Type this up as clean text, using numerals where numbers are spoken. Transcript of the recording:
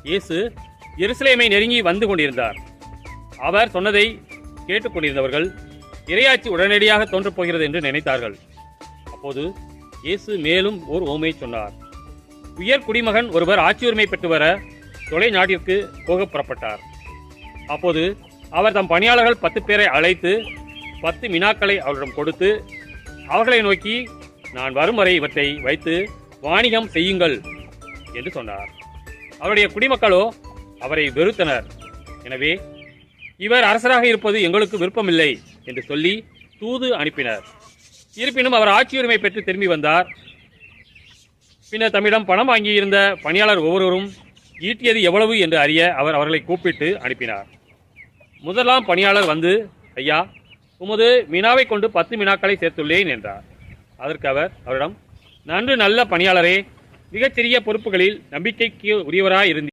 இயேசு எருசலேமை நெருங்கி வந்து கொண்டிருந்தார். அவர் சொன்னதை கேட்டுக்கொண்டிருந்தவர்கள் இறையாட்சி உடனடியாக தோன்றப் போகிறது என்று நினைத்தார்கள். அப்போது இயேசு மேலும் ஓர் உவமையை சொன்னார். உயர் குடிமகன் ஒருவர் ஆட்சியுரிமை பெற்று வர தொலை நாட்டிற்கு போக புறப்பட்டார். அப்போது அவர் தம் பணியாளர்கள் 10 பேரை அழைத்து 10 மினாக்களை அவரிடம் கொடுத்து அவர்களை நோக்கி, நான் வரும் வரை இவற்றை வைத்து வாணிகம் செய்யுங்கள் என்று சொன்னார். அவருடைய குடிமக்களோ அவரை வெறுத்தனர். எனவே இவர் அரசராக இருப்பது எங்களுக்கு விருப்பமில்லை என்று சொல்லி தூது அனுப்பினர். இருப்பினும் அவர் ஆட்சியுரிமை பெற்று திரும்பி வந்தார். பின்னர் தம்மிடம் பணம் வாங்கியிருந்த பணியாளர் ஒவ்வொருவரும் ஈட்டியது எவ்வளவு என்று அறிய அவர் அவர்களை கூப்பிட்டு அனுப்பினார். முதலாம் பணியாளர் வந்து, ஐயா, உமது மினாவை கொண்டு 10 மினாக்களை சேர்த்துள்ளேன் என்றார். அதற்கு அவர் அவரிடம், நன்று நல்ல பணியாளரே, மிகச்சிறிய பொறுப்புகளில் நம்பிக்கைக்கு உரியவராய் இருந்தீர்.